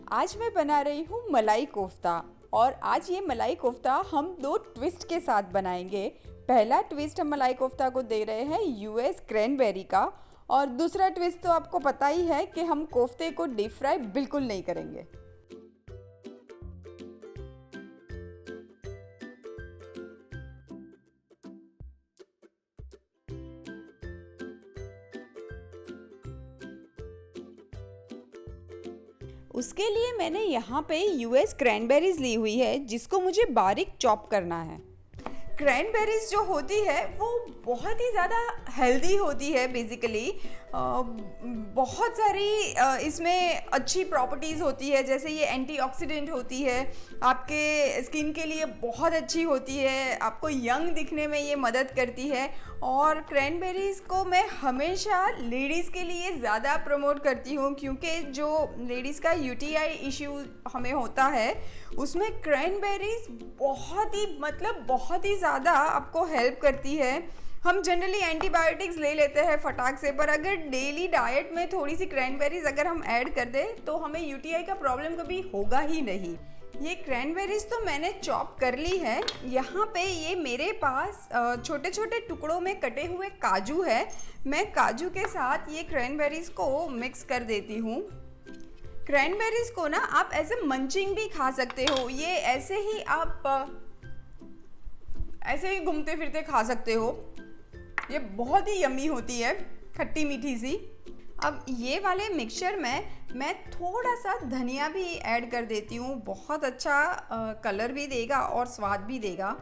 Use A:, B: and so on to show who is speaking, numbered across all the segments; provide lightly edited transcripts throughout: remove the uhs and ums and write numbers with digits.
A: आज मैं बना रही हूँ मलाई कोफ्ता। और आज ये मलाई कोफ्ता हम दो ट्विस्ट के साथ बनाएंगे। पहला ट्विस्ट हम मलाई कोफ्ता को दे रहे हैं यूएस क्रैनबेरी का। और दूसरा ट्विस्ट तो आपको पता ही है कि हम कोफ्ते को डीप फ्राई बिल्कुल नहीं करेंगे। उसके लिए मैंने यहाँ पे यूएस क्रैनबेरीज ली हुई है जिसको मुझे बारीक चॉप करना है। क्रैनबेरीज जो होती है वो बहुत ही ज़्यादा हेल्दी होती है। बेसिकली बहुत सारी इसमें अच्छी प्रॉपर्टीज़ होती है, जैसे ये एंटीऑक्सीडेंट होती है, आपके स्किन के लिए बहुत अच्छी होती है, आपको यंग दिखने में ये मदद करती है। और क्रैनबेरीज़ को मैं हमेशा लेडीज़ के लिए ज़्यादा प्रमोट करती हूँ, क्योंकि जो लेडीज़ का यूटीआई इश्यू हमें होता है उसमें क्रैनबेरीज़ बहुत ही ज़्यादा आपको हेल्प करती है। हम जनरली एंटीबायोटिक्स ले लेते हैं फटाक से, पर अगर डेली डाइट में थोड़ी सी क्रैनबेरीज अगर हम ऐड कर दें तो हमें यूटीआई का प्रॉब्लम कभी होगा ही नहीं। ये क्रैनबेरीज तो मैंने चॉप कर ली है। यहाँ पे ये मेरे पास छोटे छोटे टुकड़ों में कटे हुए काजू है। मैं काजू के साथ ये क्रैनबेरीज को मिक्स कर देती हूँ। क्रैनबेरीज को ना आप ऐसे मंचिंग भी खा सकते हो, ये ऐसे ही आप ऐसे ही घूमते फिरते खा सकते हो। ये बहुत ही यम्मी होती है, खट्टी मीठी सी। अब ये वाले मिक्सचर में मैं थोड़ा सा धनिया भी ऐड कर देती हूँ, बहुत अच्छा कलर भी देगा और स्वाद भी देगा।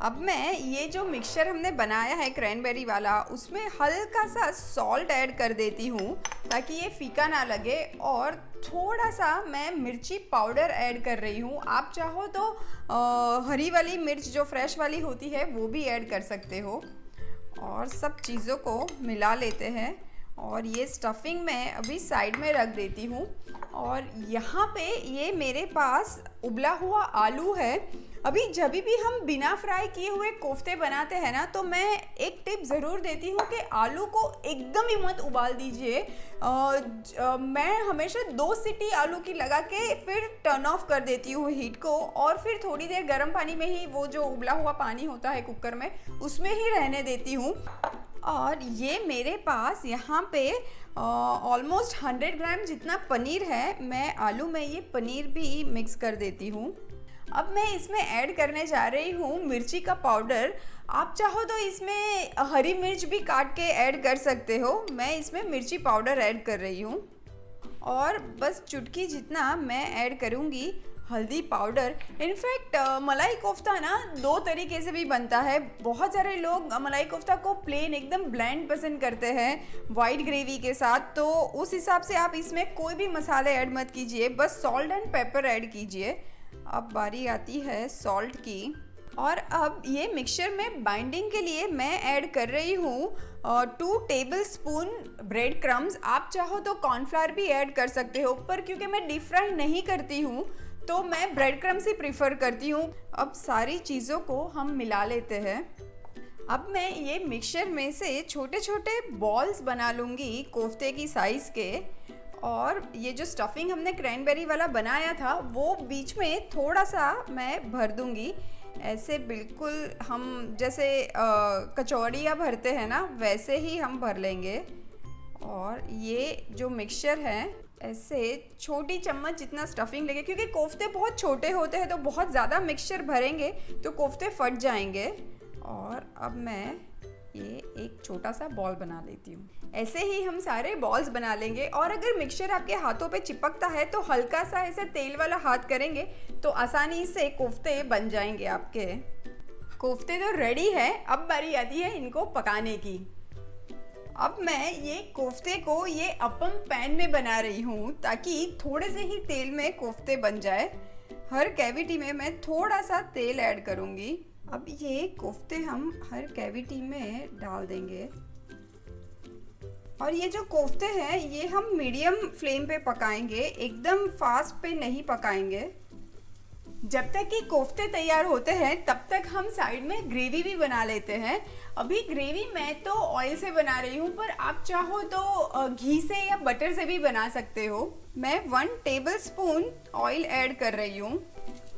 A: अब मैं ये जो मिक्सचर हमने बनाया है क्रैनबेरी वाला, उसमें हल्का सा सॉल्ट ऐड कर देती हूँ ताकि ये फीका ना लगे। और थोड़ा सा मैं मिर्ची पाउडर ऐड कर रही हूँ। आप चाहो तो हरी वाली मिर्च जो फ्रेश वाली होती है वो भी ऐड कर सकते हो। और सब चीज़ों को मिला लेते हैं और ये स्टफिंग मैं अभी साइड में रख देती हूँ। और यहाँ पे ये मेरे पास उबला हुआ आलू है। अभी जब भी हम बिना फ्राई किए हुए कोफ्ते बनाते हैं ना, तो मैं एक टिप ज़रूर देती हूँ कि आलू को एकदम ही मत उबाल दीजिए। मैं हमेशा 2 सीटी आलू की लगा के फिर टर्न ऑफ कर देती हूँ हीट को, और फिर थोड़ी देर गर्म पानी में ही वो जो उबला हुआ पानी होता है कुकर में उसमें ही रहने देती हूँ। और ये मेरे पास यहाँ पे ऑलमोस्ट 100 ग्राम जितना पनीर है। मैं आलू में ये पनीर भी मिक्स कर देती हूँ। अब मैं इसमें ऐड करने जा रही हूँ मिर्ची का पाउडर। आप चाहो तो इसमें हरी मिर्च भी काट के ऐड कर सकते हो। मैं इसमें मिर्ची पाउडर ऐड कर रही हूँ। और बस चुटकी जितना मैं ऐड करूँगी हल्दी पाउडर। इनफैक्ट मलाई कोफ्ता ना 2 तरीके से भी बनता है। बहुत सारे लोग मलाई कोफ्ता को प्लेन एकदम ब्लेंड पसंद करते हैं वाइट ग्रेवी के साथ, तो उस हिसाब से आप इसमें कोई भी मसाले ऐड मत कीजिए, बस सॉल्ट एंड पेपर ऐड कीजिए। अब बारी आती है सॉल्ट की। और अब ये मिक्सचर में बाइंडिंग के लिए मैं ऐड कर रही हूँ 2 टेबलस्पून ब्रेड क्रम्स। आप चाहो तो कॉर्नफ्लावर भी ऐड कर सकते हो, पर क्योंकि मैं डीप फ्राई नहीं करती हूँ तो मैं ब्रेड क्रम्स ही प्रीफर करती हूँ। अब सारी चीज़ों को हम मिला लेते हैं। अब मैं ये मिक्सचर में से छोटे छोटे बॉल्स बना लूँगी कोफ्ते की साइज़ के। और ये जो स्टफिंग हमने क्रैनबेरी वाला बनाया था वो बीच में थोड़ा सा मैं भर दूँगी। ऐसे बिल्कुल हम जैसे कचौड़ियाँ भरते हैं ना, वैसे ही हम भर लेंगे। और ये जो मिक्सचर है ऐसे छोटी चम्मच जितना स्टफिंग लेंगे, क्योंकि कोफ्ते बहुत छोटे होते हैं तो बहुत ज़्यादा मिक्सचर भरेंगे तो कोफ्ते फट जाएंगे। और अब मैं ये एक छोटा सा बॉल बना लेती हूँ। ऐसे ही हम सारे बॉल्स बना लेंगे। और अगर मिक्सचर आपके हाथों पे चिपकता है तो हल्का सा ऐसे तेल वाला हाथ करेंगे तो आसानी से कोफ्ते बन जाएंगे आपके। कोफ्ते तो रेडी है, अब बारी आती है इनको पकाने की। अब मैं ये कोफ्ते को ये अपम पैन में बना रही हूँ ताकि थोड़े से ही तेल में कोफ्ते बन जाए। हर कैविटी में मैं थोड़ा सा तेल ऐड करूँगी। अब ये कोफ्ते हम हर कैविटी में डाल देंगे। और ये जो कोफ्ते हैं ये हम मीडियम फ्लेम पे पकाएंगे, एकदम फास्ट पे नहीं पकाएंगे। जब तक कि कोफ्ते तैयार होते हैं तब तक हम साइड में ग्रेवी भी बना लेते हैं। अभी ग्रेवी मैं तो ऑयल से बना रही हूँ, पर आप चाहो तो घी से या बटर से भी बना सकते हो। मैं 1 टेबलस्पून ऑयल ऐड कर रही हूँ।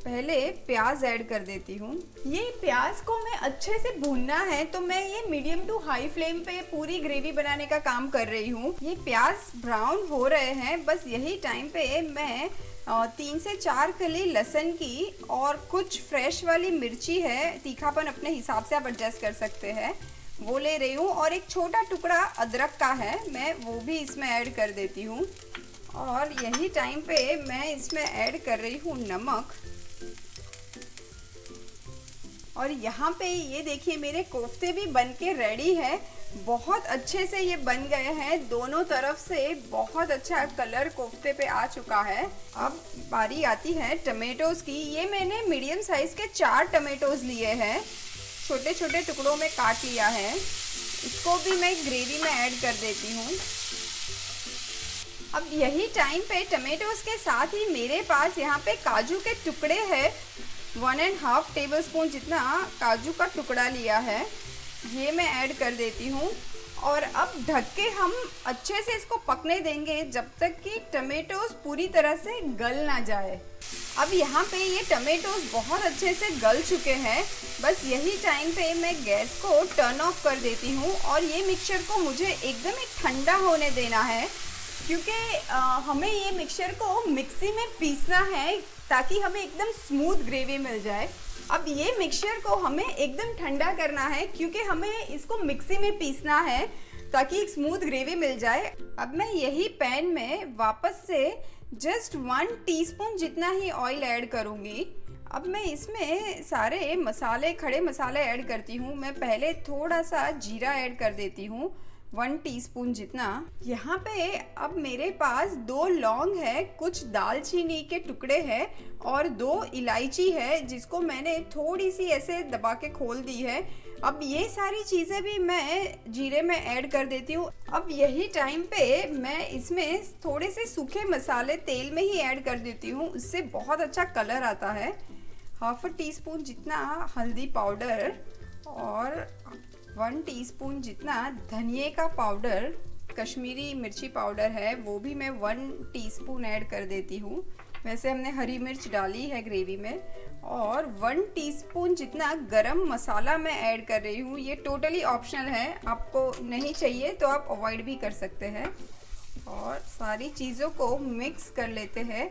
A: पहले प्याज ऐड कर देती हूँ। ये प्याज को मैं अच्छे से भूनना है, तो मैं ये मीडियम टू हाई फ्लेम पे पूरी ग्रेवी बनाने का काम कर रही हूँ। ये प्याज ब्राउन हो रहे हैं, बस यही टाइम पे मैं 3 से 4 कली लहसुन की और कुछ फ्रेश वाली मिर्ची है, तीखापन अपने हिसाब से आप एडजस्ट कर सकते हैं, वो ले रही हूँ। और एक छोटा टुकड़ा अदरक का है, मैं वो भी इसमें ऐड कर देती हूँ। और यही टाइम पे मैं इसमें ऐड कर रही हूँ नमक। और यहाँ पे ये देखिए मेरे कोफ्ते भी बन के रेडी है। बहुत अच्छे से ये बन गए हैं, दोनों तरफ से बहुत अच्छा कलर कोफ्ते पे आ चुका है। अब बारी आती है टमेटोज़ की। ये मैंने मीडियम साइज़ के 4 टमेटोज़ लिए हैं, छोटे छोटे टुकड़ों में काट लिया है। इसको भी मैं ग्रेवी में ऐड कर देती हूँ। अब यही टाइम पे टमेटोज़ के साथ ही मेरे पास यहाँ पे काजू के टुकड़े हैं, 1.5 टेबलस्पून जितना काजू का टुकड़ा लिया है, ये मैं ऐड कर देती हूँ। और अब ढक के हम अच्छे से इसको पकने देंगे जब तक कि टमेटोज़ पूरी तरह से गल ना जाए। अब यहाँ पे ये टमेटोज़ बहुत अच्छे से गल चुके हैं, बस यही टाइम पे मैं गैस को टर्न ऑफ कर देती हूँ। और ये मिक्सचर को मुझे एकदम ही ठंडा होने देना है, क्योंकि हमें ये मिक्सचर को मिक्सी में पीसना है ताकि हमें एकदम स्मूथ ग्रेवी मिल जाए। अब ये मिक्सचर को हमें एकदम ठंडा करना है, क्योंकि हमें इसको मिक्सी में पीसना है ताकि एक स्मूथ ग्रेवी मिल जाए। अब मैं यही पैन में वापस से जस्ट 1 टीस्पून जितना ही ऑयल ऐड करूँगी। अब मैं इसमें सारे मसाले, खड़े मसाले ऐड करती हूँ। मैं पहले थोड़ा सा जीरा ऐड कर देती हूँ, 1 टीस्पून जितना। यहाँ पे अब मेरे पास 2 लौंग है, कुछ दालचीनी के टुकड़े हैं और 2 इलायची है, जिसको मैंने थोड़ी सी ऐसे दबा के खोल दी है। अब ये सारी चीज़ें भी मैं जीरे में ऐड कर देती हूँ। अब यही टाइम पे मैं इसमें थोड़े से सूखे मसाले तेल में ही ऐड कर देती हूँ, उससे बहुत अच्छा कलर आता है। 1/2 टीस्पून जितना हल्दी पाउडर और 1 टीस्पून जितना धनिए का पाउडर, कश्मीरी मिर्ची पाउडर है, वो भी मैं 1 टीस्पून ऐड कर देती हूँ। वैसे हमने हरी मिर्च डाली है ग्रेवी में। और 1 टीस्पून जितना गरम मसाला मैं ऐड कर रही हूँ। ये टोटली ऑप्शनल है, आपको नहीं चाहिए तो आप अवॉइड भी कर सकते हैं। और सारी चीज़ों को मिक्स कर लेते हैं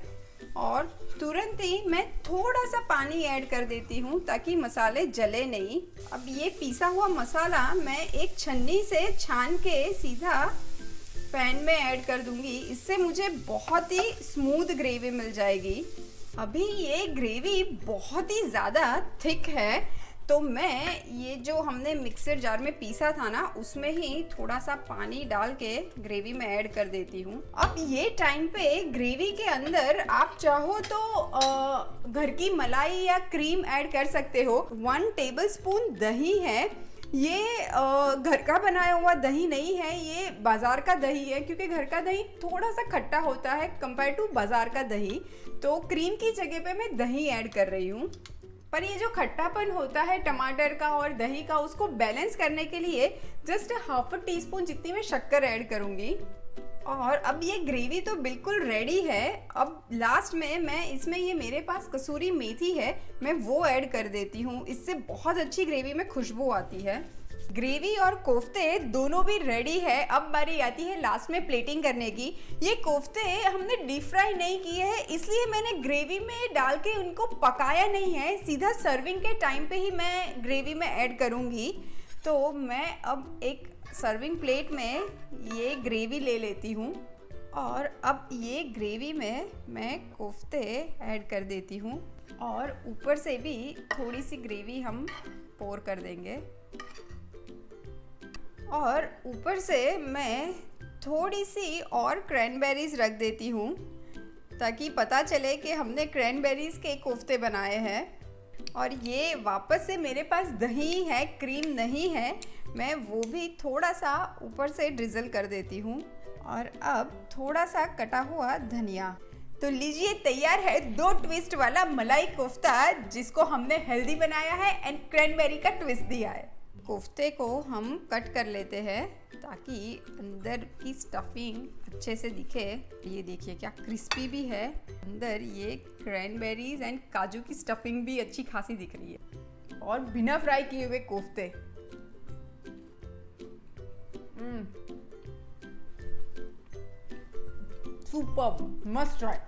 A: और तुरंत ही मैं थोड़ा सा पानी ऐड कर देती हूँ ताकि मसाले जले नहीं। अब ये पीसा हुआ मसाला मैं एक छन्नी से छान के सीधा पैन में ऐड कर दूंगी, इससे मुझे बहुत ही स्मूथ ग्रेवी मिल जाएगी। अभी ये ग्रेवी बहुत ही ज़्यादा थिक है, तो मैं ये जो हमने मिक्सर जार में पीसा था ना, उसमें ही थोड़ा सा पानी डाल के ग्रेवी में ऐड कर देती हूँ। अब ये टाइम पे ग्रेवी के अंदर आप चाहो तो घर की मलाई या क्रीम ऐड कर सकते हो। 1 टेबलस्पून दही है, ये घर का बनाया हुआ दही नहीं है, ये बाज़ार का दही है, क्योंकि घर का दही थोड़ा सा खट्टा होता है कंपेयर टू बाज़ार का दही। तो क्रीम की जगह पे मैं दही ऐड कर रही हूँ। पर ये जो खट्टापन होता है टमाटर का और दही का, उसको बैलेंस करने के लिए जस्ट 1/2 टीस्पून जितनी मैं शक्कर ऐड करूँगी। और अब ये ग्रेवी तो बिल्कुल रेडी है। अब लास्ट में मैं इसमें, ये मेरे पास कसूरी मेथी है, मैं वो ऐड कर देती हूँ, इससे बहुत अच्छी ग्रेवी में खुशबू आती है। ग्रेवी और कोफ्ते दोनों भी रेडी है। अब बारी आती है लास्ट में प्लेटिंग करने की। ये कोफ्ते हमने डीप फ्राई नहीं किए हैं, इसलिए मैंने ग्रेवी में डाल के उनको पकाया नहीं है, सीधा सर्विंग के टाइम पे ही मैं ग्रेवी में ऐड करूँगी। तो मैं अब एक सर्विंग प्लेट में ये ग्रेवी ले लेती हूँ और अब ये ग्रेवी में मैं कोफ्ते ऐड कर देती हूँ और ऊपर से भी थोड़ी सी ग्रेवी हम पोर कर देंगे। और ऊपर से मैं थोड़ी सी और क्रैनबेरीज रख देती हूँ ताकि पता चले कि हमने क्रैनबेरीज के कोफ्ते बनाए हैं। और ये वापस से मेरे पास दही है, क्रीम नहीं है, मैं वो भी थोड़ा सा ऊपर से ड्रिजल कर देती हूँ। और अब थोड़ा सा कटा हुआ धनिया। तो लीजिए, तैयार है 2 ट्विस्ट वाला मलाई कोफ्ता, जिसको हमने हेल्दी बनाया है एंड क्रैनबेरी का ट्विस्ट दिया है। कोफ्ते को हम कट कर लेते हैं ताकि अंदर की स्टफिंग अच्छे से दिखे। ये देखिए क्या क्रिस्पी भी है, अंदर ये क्रैनबेरीज एंड काजू की स्टफिंग भी अच्छी खासी दिख रही है। और बिना फ्राई किए हुए कोफ्ते, सुपर्ब, मस्ट ट्राई।